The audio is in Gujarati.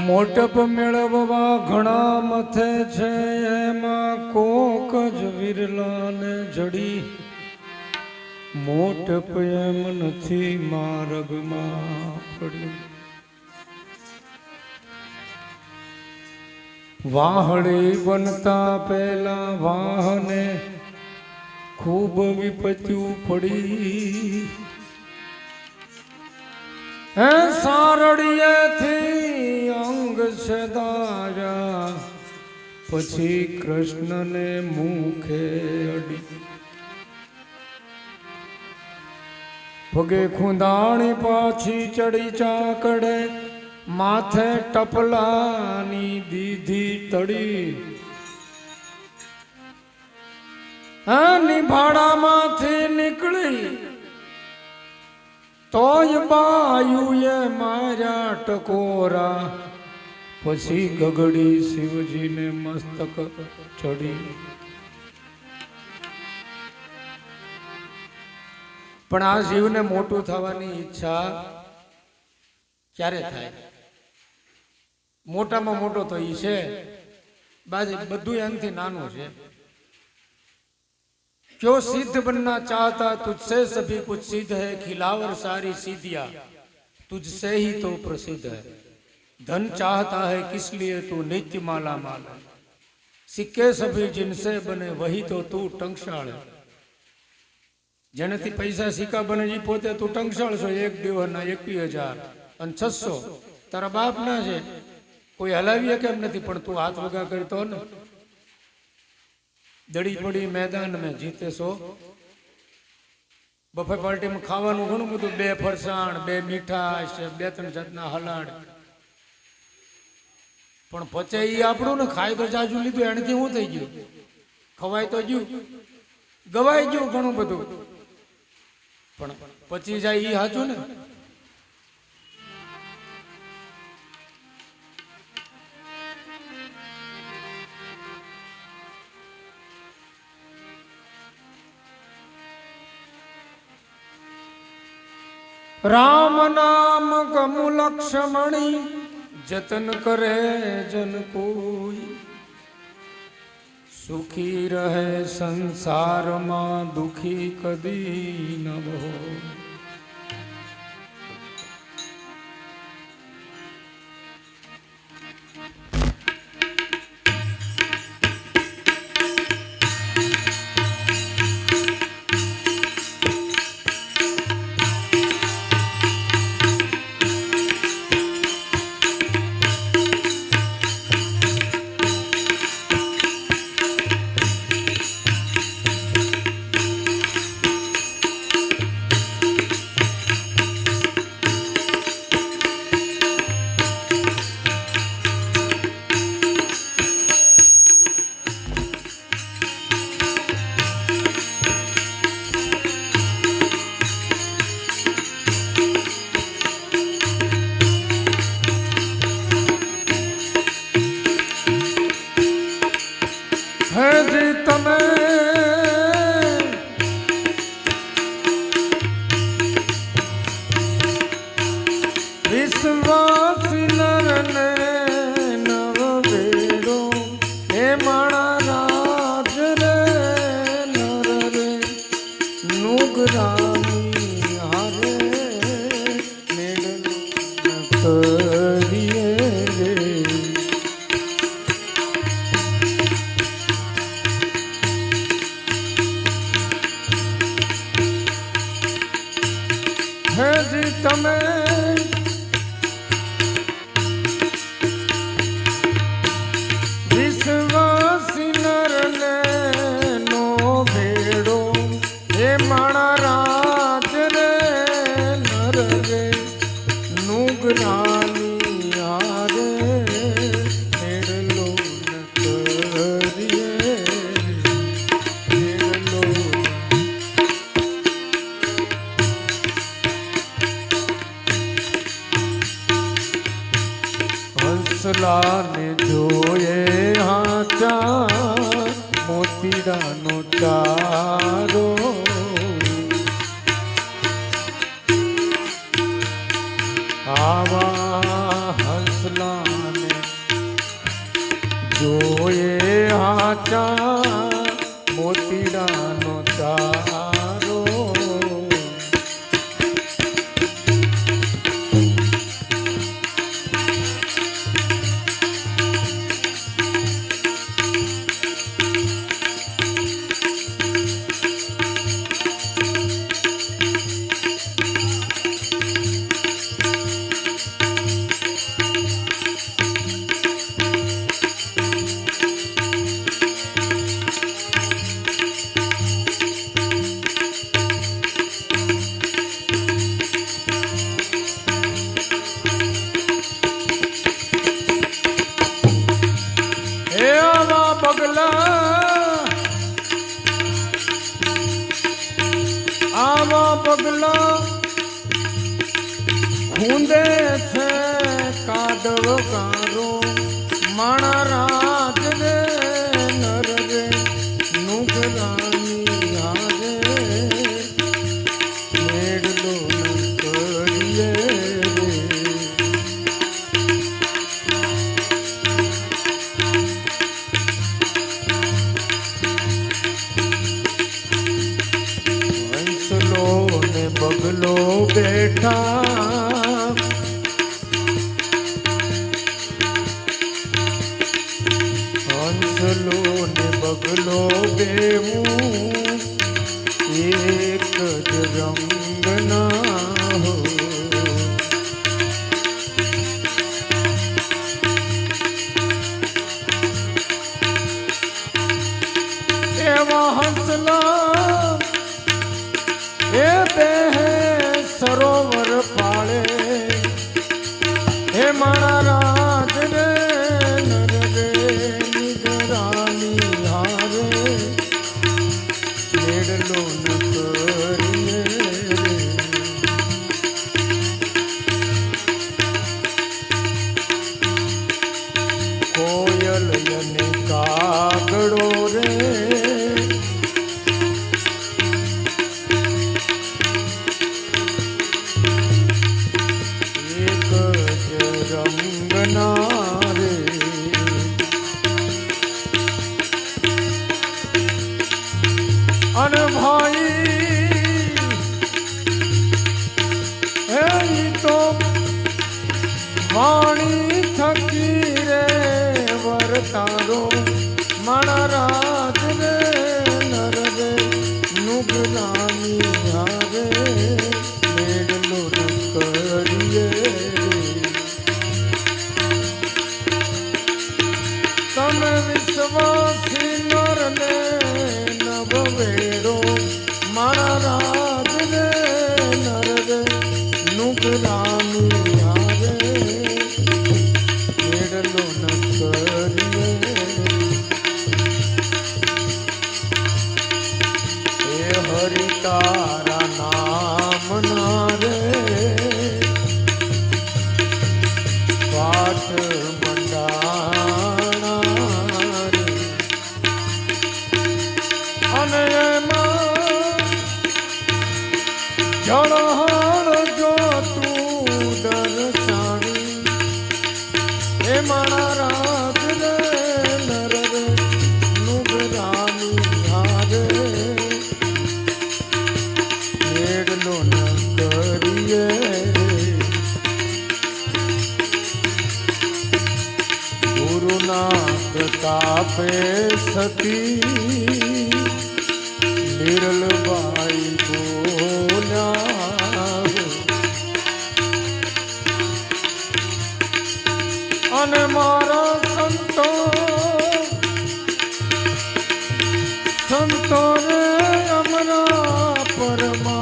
મોટપ મેળવવા ઘણા મથે છે, એમાં કોક જ વિરલાને જડી. મોટપ એમ નથી માર્ગમાં પડી. વાહડી બનતા પહેલા વાહને ખૂબ વિપત્યું પડી. હે સારડીએથી અંગ સદાયા, પછી કૃષ્ણને મુખે અડી. પગે ખુંદાણી પાછી ચડી ચાકડે, માથે ટપલાની દીધી તડી. નિભાડામાંથી નીકળી તોય બાયુએ માર્યા ટકોરા. પછી ગગડી શિવજીને મસ્તક ચડી. પણ આ શિવને મોટું થવાની ઈચ્છા ક્યારે થાય? મોટામાં મોટો તો ઈ છે, બધું એમથી નાનું છે. क्यों सिद्ध बनना चाहता तुझसे सभी कुछ सिद्ध है, खिलावर सारी सीधिया तुझसे ही तो प्रसिद्ध है. धन चाहता है किस लिए तू नित्य माला माल है, सिक्के सभी जिनसे बने वही तो तू टंकशाल है. જેનાથી પૈસા સિક્કા બને એ પોતે તું ટંકશાળ છો. એક દિવસના 21,000 અને 600 તારા બાપ ના છે, કોઈ હલાવીએ કેમ નથી, પણ તું હાથ વગા કરતો ને. દડી પડી મેદાન મેં જીતે સો. બફે પાર્ટીમાં ખાવાનું ઘણું બધું, 2 ફરસાણ, 2 મીઠાશ, 2-3 જાતના હલાડ, પણ પચે એ આપણું ને. ખાય તો જાજુ લીધું, એનાથી શું થઈ ગયું? ખવાય તો ગયું, ગવાઈ ગયું ઘણું બધું, પણ પચી જાય એ સાચું ને. राम नाम गमु लक्ष्मणी, जतन करे जन कोई. सुखी रहे संसार में दुखी कदी न हो. હંસલાને જોયે હાચા, મોતીડાનો ચારો. આવા હંસલા જોયે હાચા મોતીડાનો તારો આવા પગલા ખૂંદે છે કાદવ કારો માણા રાજ રે નર રે નુગરાની હારે મેળલો કરીએ બગલો બેઠા હંસલો ને બગલો બેવું એક જ રંગના હો એવા હંસલા એ બેહ સરોવર પાળે હે મારા રાજ રે નર રે નિગરાની હારે મેળલો ન કરીએ કોયલ અને કાગડો રે રંગનારે અને ભાઈ હે તો વાણી થકી રે વરતારો મારા રાજ રે નર રે નુગરાની હારે મેળલો ન કરીએ તમે વિશ્વાસી નર ને નવ વેડો મારા રાજ રે નર રે નુગરાની હારે મેળલો ન કરીએ હે હરિ તારા નામ ના રે પાઠ મંડા અને એમાં જળહળ જો તું દર્શાણી હે મારા રાજ રે નર રે નુગરાની હારે મેળલો ન કરીએ ગુરુના પ્રતાપે સતી નિરલબાઈ બોલ્યા અને મારા સંતો રે અમરા પરમા